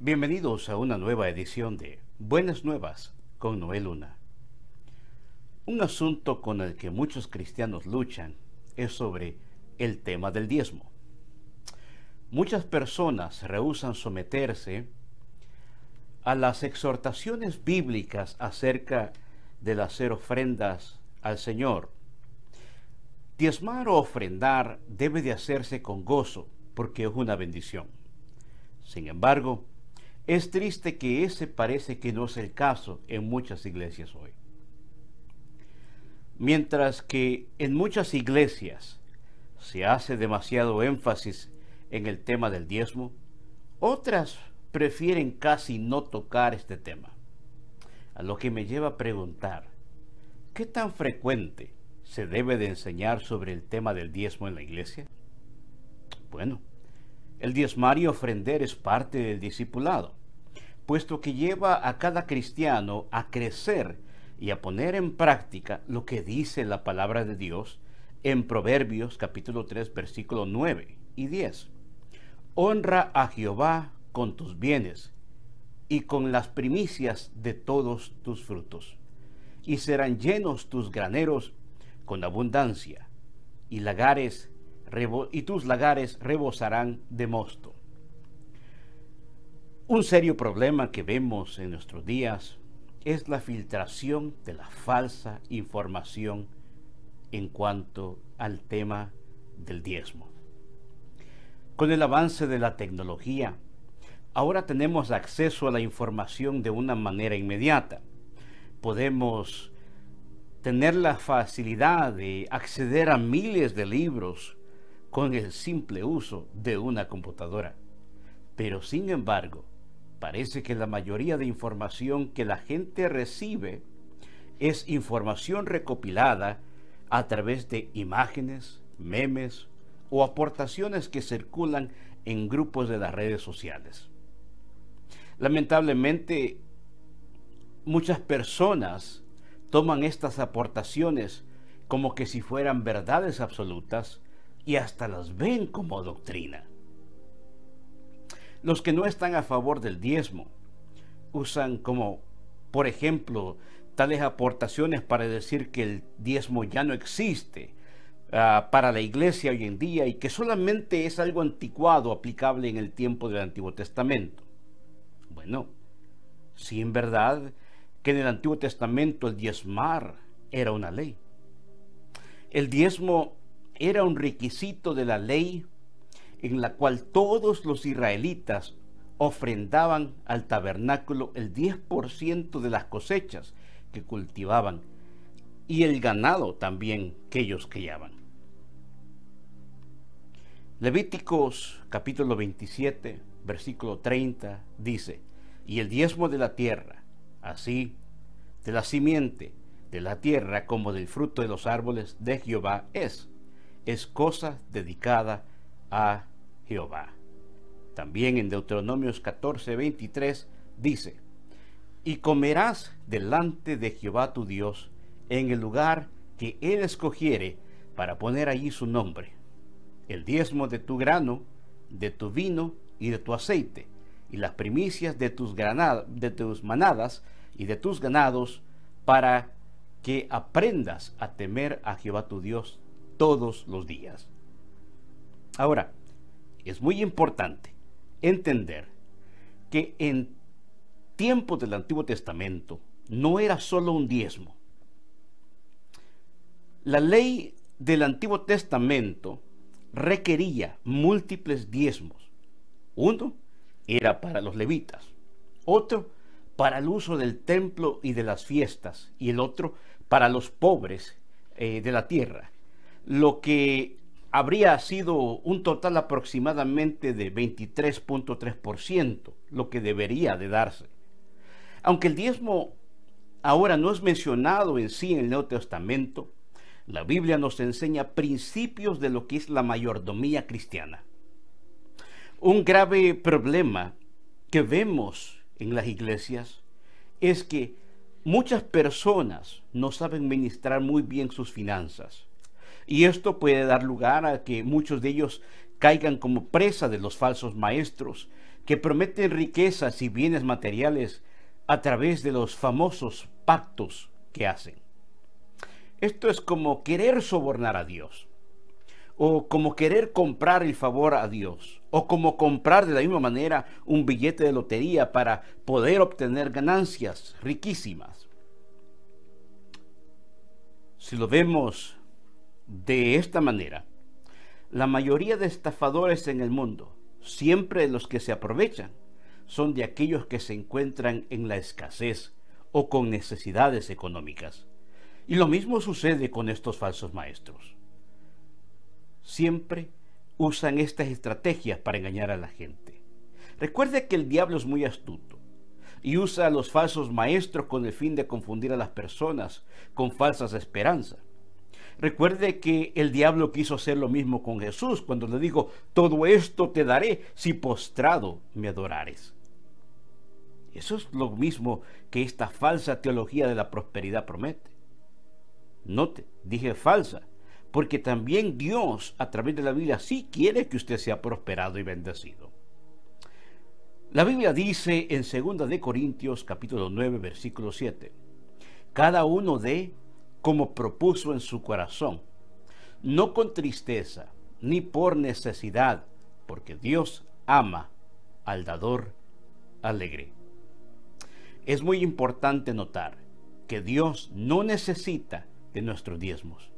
Bienvenidos a una nueva edición de Buenas Nuevas con Noé Luna. Un asunto con el que muchos cristianos luchan es sobre el tema del diezmo. Muchas personas rehúsan someterse a las exhortaciones bíblicas acerca del hacer ofrendas al Señor. Diezmar o ofrendar debe de hacerse con gozo porque es una bendición. Sin embargo, es triste que ese parece que no es el caso en muchas iglesias hoy. Mientras que en muchas iglesias se hace demasiado énfasis en el tema del diezmo, otras prefieren casi no tocar este tema. A lo que me lleva a preguntar, ¿qué tan frecuente se debe de enseñar sobre el tema del diezmo en la iglesia? Bueno, el diezmar y ofrendar es parte del discipulado, puesto que lleva a cada cristiano a crecer y a poner en práctica lo que dice la palabra de Dios en Proverbios capítulo 3, versículos 9 y 10. Honra a Jehová con tus bienes y con las primicias de todos tus frutos, y serán llenos tus graneros con abundancia, y tus lagares rebosarán de mosto. Un serio problema que vemos en nuestros días es la filtración de la falsa información en cuanto al tema del diezmo. Con el avance de la tecnología, ahora tenemos acceso a la información de una manera inmediata. Podemos tener la facilidad de acceder a miles de libros con el simple uso de una computadora. Pero sin embargo, parece que la mayoría de información que la gente recibe es información recopilada a través de imágenes, memes o aportaciones que circulan en grupos de las redes sociales. Lamentablemente, muchas personas toman estas aportaciones como que si fueran verdades absolutas y hasta las ven como doctrina. Los que no están a favor del diezmo usan como, por ejemplo, tales aportaciones para decir que el diezmo ya no existe para la iglesia hoy en día y que solamente es algo anticuado aplicable en el tiempo del Antiguo Testamento. Bueno, sí, en verdad que en el Antiguo Testamento el diezmar era una ley. El diezmo era un requisito de la ley en la cual todos los israelitas ofrendaban al tabernáculo el 10% de las cosechas que cultivaban y el ganado también que ellos criaban. Levíticos capítulo 27, versículo 30 dice: y el diezmo de la tierra, así de la simiente de la tierra como del fruto de los árboles de Jehová es cosa dedicada a Jehová. También en Deuteronomios 14, 23 dice: y comerás delante de Jehová tu Dios en el lugar que él escogiere para poner allí su nombre, el diezmo de tu grano, de tu vino y de tu aceite, y las primicias de tus manadas y de tus ganados, para que aprendas a temer a Jehová tu Dios todos los días. Ahora, es muy importante entender que en tiempos del Antiguo Testamento no era solo un diezmo. La ley del Antiguo Testamento requería múltiples diezmos. Uno era para los levitas, otro para el uso del templo y de las fiestas, y el otro para los pobres de la tierra, lo que habría sido un total aproximadamente de 23.3%, lo que debería de darse. Aunque el diezmo ahora no es mencionado en sí en el Nuevo Testamento, la Biblia nos enseña principios de lo que es la mayordomía cristiana. Un grave problema que vemos en las iglesias es que muchas personas no saben administrar muy bien sus finanzas. Y esto puede dar lugar a que muchos de ellos caigan como presa de los falsos maestros que prometen riquezas y bienes materiales a través de los famosos pactos que hacen. Esto es como querer sobornar a Dios, o como querer comprar el favor a Dios, o como comprar de la misma manera un billete de lotería para poder obtener ganancias riquísimas. Si lo vemos de esta manera, la mayoría de estafadores en el mundo, siempre los que se aprovechan, son de aquellos que se encuentran en la escasez o con necesidades económicas. Y lo mismo sucede con estos falsos maestros. Siempre usan estas estrategias para engañar a la gente. Recuerde que el diablo es muy astuto y usa a los falsos maestros con el fin de confundir a las personas con falsas esperanzas. Recuerde que el diablo quiso hacer lo mismo con Jesús cuando le dijo: todo esto te daré si postrado me adorares. Eso es lo mismo que esta falsa teología de la prosperidad promete. Note, dije falsa, porque también Dios a través de la Biblia sí quiere que usted sea prosperado y bendecido. La Biblia dice en 2 de Corintios capítulo 9 versículo 7: cada uno dé como propuso en su corazón, no con tristeza ni por necesidad, porque Dios ama al dador alegre. Es muy importante notar que Dios no necesita de nuestros diezmos.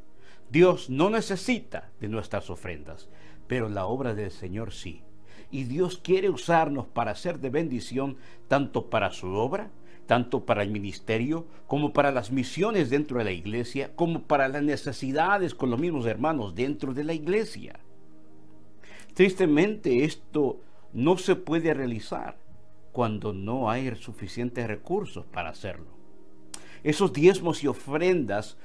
Dios no necesita de nuestras ofrendas, pero la obra del Señor sí. Y Dios quiere usarnos para ser de bendición tanto para su obra, tanto para el ministerio, como para las misiones dentro de la iglesia, como para las necesidades con los mismos hermanos dentro de la iglesia. Tristemente, esto no se puede realizar cuando no hay suficientes recursos para hacerlo. Esos diezmos y ofrendas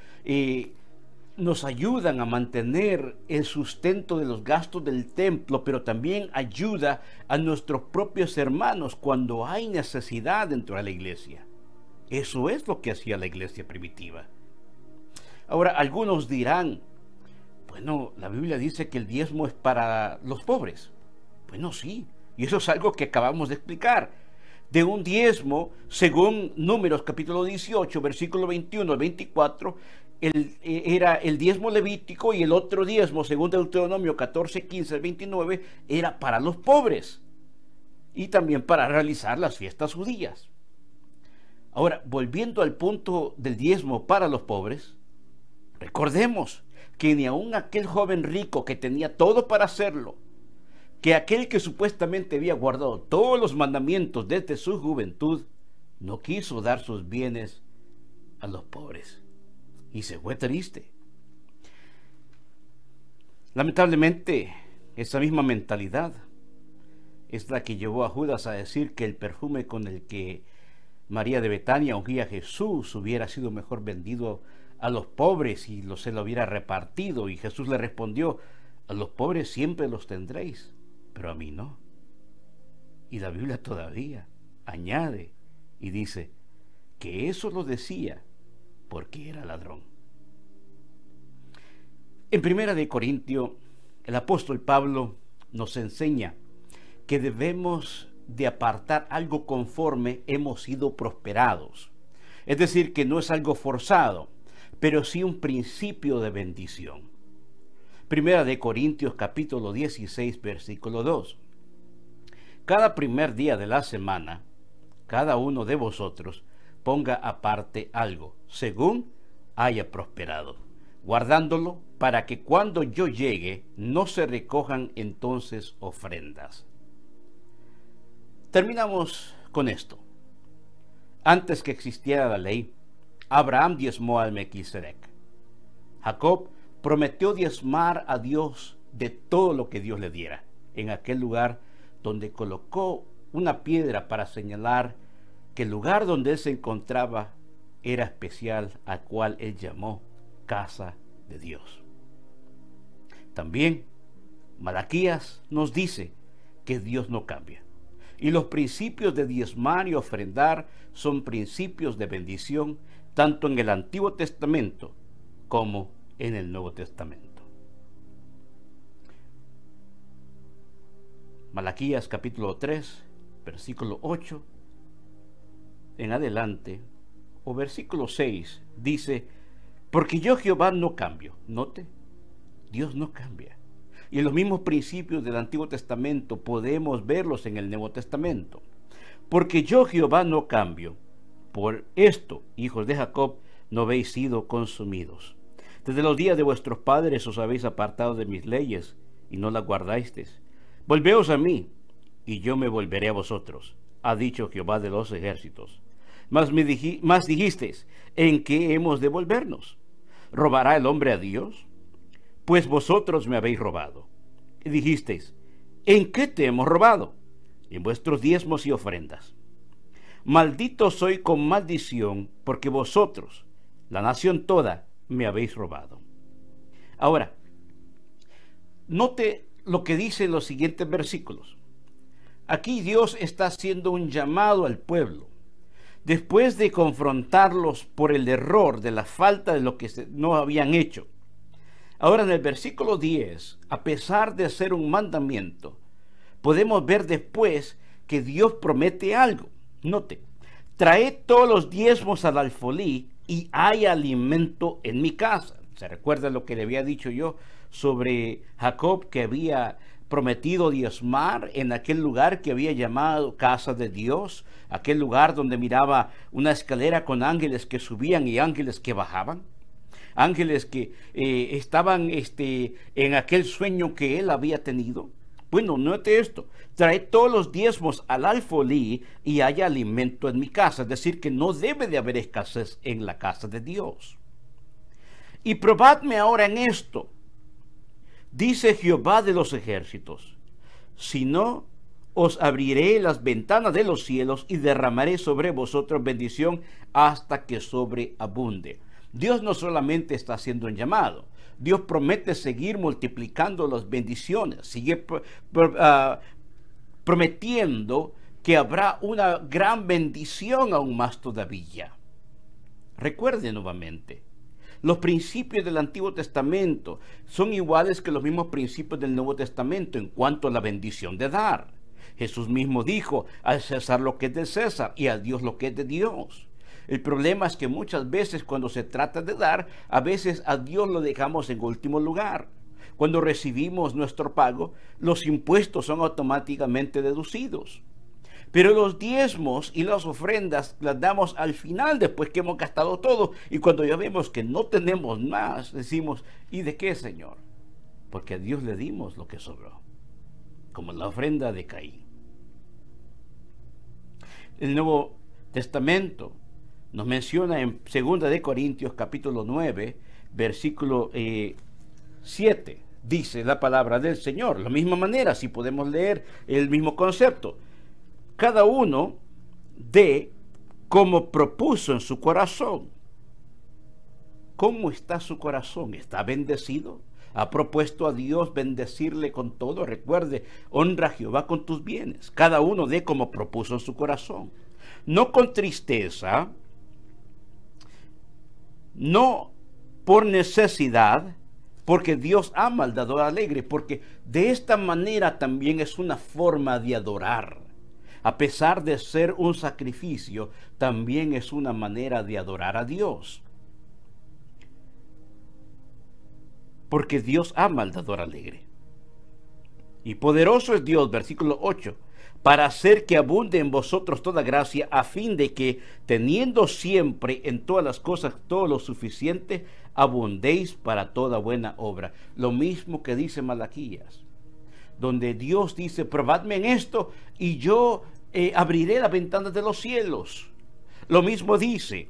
nos ayudan a mantener el sustento de los gastos del templo, pero también ayuda a nuestros propios hermanos cuando hay necesidad dentro de la iglesia. Eso es lo que hacía la iglesia primitiva. Ahora, algunos dirán: bueno, la Biblia dice que el diezmo es para los pobres. Bueno, sí, y eso es algo que acabamos de explicar. De un diezmo, según Números capítulo 18, versículo 21 al 24, era el diezmo levítico, y el otro diezmo, según Deuteronomio 14, 15 al 29, era para los pobres y también para realizar las fiestas judías. Ahora, volviendo al punto del diezmo para los pobres, recordemos que ni aun aquel joven rico que tenía todo para hacerlo, que aquel que supuestamente había guardado todos los mandamientos desde su juventud, no quiso dar sus bienes a los pobres. Y se fue triste. Lamentablemente, esa misma mentalidad es la que llevó a Judas a decir que el perfume con el que María de Betania ungía a Jesús hubiera sido mejor vendido a los pobres y se lo hubiera repartido. Y Jesús le respondió: a los pobres siempre los tendréis, pero a mí no. Y la Biblia todavía añade y dice que eso lo decía porque era ladrón. En 1 de Corintios, el apóstol Pablo nos enseña que debemos de apartar algo conforme hemos sido prosperados. Es decir, que no es algo forzado, pero sí un principio de bendición. 1 de Corintios capítulo 16, versículo 2. Cada primer día de la semana, cada uno de vosotros ponga aparte algo, según haya prosperado, guardándolo para que cuando yo llegue no se recojan entonces ofrendas. Terminamos con esto. Antes que existiera la ley, Abraham diezmó al Melquisedec. Jacob prometió diezmar a Dios de todo lo que Dios le diera, en aquel lugar donde colocó una piedra para señalar que el lugar donde él se encontraba era especial, al cual él llamó casa de Dios. También Malaquías nos dice que Dios no cambia, y los principios de diezmar y ofrendar son principios de bendición tanto en el Antiguo Testamento como en el Nuevo Testamento. Malaquías capítulo 3, versículo 8 en adelante, o versículo 6, dice, porque yo Jehová no cambio. Note, Dios no cambia. Y los mismos principios del Antiguo Testamento podemos verlos en el Nuevo Testamento. Porque yo Jehová no cambio. Por esto, hijos de Jacob, no habéis sido consumidos. Desde los días de vuestros padres os habéis apartado de mis leyes y no las guardasteis. Volveos a mí, y yo me volveré a vosotros, ha dicho Jehová de los ejércitos. Mas dijisteis, ¿en qué hemos de volvernos? ¿Robará el hombre a Dios? Pues vosotros me habéis robado. Y dijisteis, ¿en qué te hemos robado? En vuestros diezmos y ofrendas. Maldito soy con maldición, porque vosotros, la nación toda, me habéis robado. Ahora, note lo que dicen los siguientes versículos. Aquí Dios está haciendo un llamado al pueblo. Después de confrontarlos por el error de la falta de lo que no habían hecho. Ahora en el versículo 10, a pesar de ser un mandamiento, podemos ver después que Dios promete algo. Note, traed todos los diezmos al alfolí y hay alimento en mi casa. ¿Se recuerda lo que le había dicho yo sobre Jacob, que había prometido diezmar en aquel lugar que había llamado casa de Dios, aquel lugar donde miraba una escalera con ángeles que subían y ángeles que bajaban, ángeles que estaban en aquel sueño que él había tenido? Bueno, note esto, trae todos los diezmos al alfolí y haya alimento en mi casa, es decir, que no debe de haber escasez en la casa de Dios. Y probadme ahora en esto, dice Jehová de los ejércitos, si no, os abriré las ventanas de los cielos y derramaré sobre vosotros bendición hasta que sobreabunde. Dios no solamente está haciendo un llamado, Dios promete seguir multiplicando las bendiciones, sigue prometiendo que habrá una gran bendición aún más todavía. Recuerde nuevamente, los principios del Antiguo Testamento son iguales que los mismos principios del Nuevo Testamento en cuanto a la bendición de dar. Jesús mismo dijo, al César lo que es de César y a Dios lo que es de Dios. El problema es que muchas veces cuando se trata de dar, a veces a Dios lo dejamos en último lugar. Cuando recibimos nuestro pago, los impuestos son automáticamente deducidos. Pero los diezmos y las ofrendas las damos al final, después que hemos gastado todo. Y cuando ya vemos que no tenemos más, decimos, ¿y de qué, Señor? Porque a Dios le dimos lo que sobró, como la ofrenda de Caín. El Nuevo Testamento nos menciona en 2 de Corintios capítulo 9, versículo 7, dice la palabra del Señor. De la misma manera, si podemos leer el mismo concepto. Cada uno dé como propuso en su corazón. ¿Cómo está su corazón? ¿Está bendecido? ¿Ha propuesto a Dios bendecirle con todo? Recuerde, honra a Jehová con tus bienes. Cada uno dé como propuso en su corazón. No con tristeza, no por necesidad, porque Dios ama al dador alegre, porque de esta manera también es una forma de adorar. A pesar de ser un sacrificio, también es una manera de adorar a Dios. Porque Dios ama al dador alegre. Y poderoso es Dios, versículo 8, para hacer que abunde en vosotros toda gracia, a fin de que, teniendo siempre en todas las cosas todo lo suficiente, abundéis para toda buena obra. Lo mismo que dice Malaquías, donde Dios dice, probadme en esto y yo abriré las ventanas de los cielos. Lo mismo dice,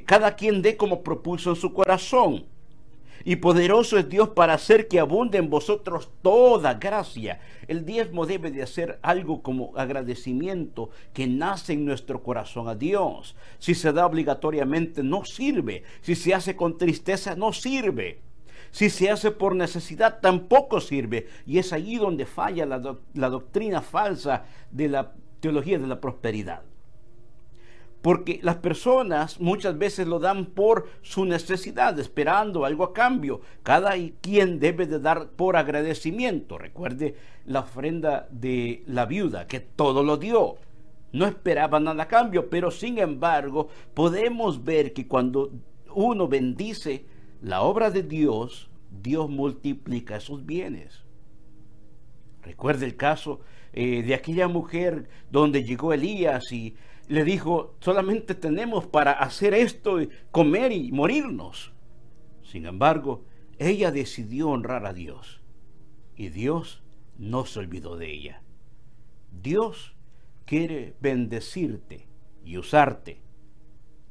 cada quien dé como propuso en su corazón. Y poderoso es Dios para hacer que abunde en vosotros toda gracia. El diezmo debe de ser algo como agradecimiento que nace en nuestro corazón a Dios. Si se da obligatoriamente, no sirve. Si se hace con tristeza, no sirve. Si se hace por necesidad, tampoco sirve. Y es ahí donde falla la doctrina falsa de la teología de la prosperidad. porque las personas muchas veces lo dan por su necesidad, esperando algo a cambio. Cada quien debe de dar por agradecimiento. Recuerde la ofrenda de la viuda, que todo lo dio. No esperaba nada a cambio, pero sin embargo podemos ver que cuando uno bendice la obra de Dios, Dios multiplica esos bienes. Recuerde el caso de aquella mujer donde llegó Elías y le dijo: solamente tenemos para hacer esto, comer y morirnos. Sin embargo, ella decidió honrar a Dios y Dios no se olvidó de ella. Dios quiere bendecirte y usarte.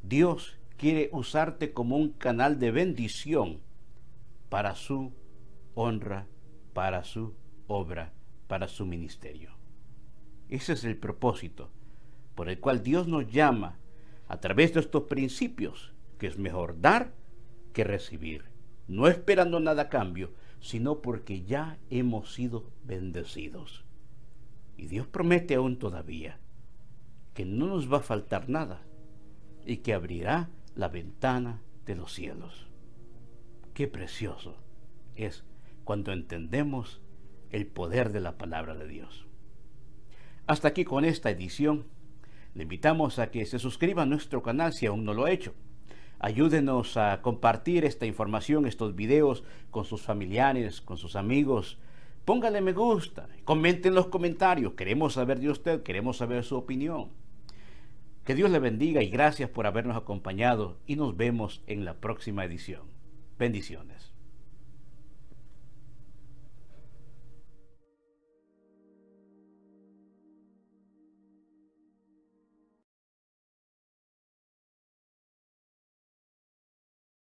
Dios quiere usarte como un canal de bendición para su honra, para su obra, para su ministerio. Ese es el propósito por el cual Dios nos llama a través de estos principios, que es mejor dar que recibir, no esperando nada a cambio, sino porque ya hemos sido bendecidos. Y Dios promete aún todavía que no nos va a faltar nada y que abrirá la ventana de los cielos. Qué precioso es cuando entendemos el poder de la palabra de Dios. Hasta aquí con esta edición. Le invitamos a que se suscriba a nuestro canal si aún no lo ha hecho. Ayúdenos a compartir esta información, estos videos con sus familiares, con sus amigos. Póngale me gusta, comente en los comentarios. Queremos saber de usted, queremos saber su opinión. Que Dios le bendiga y gracias por habernos acompañado y nos vemos en la próxima edición. Bendiciones.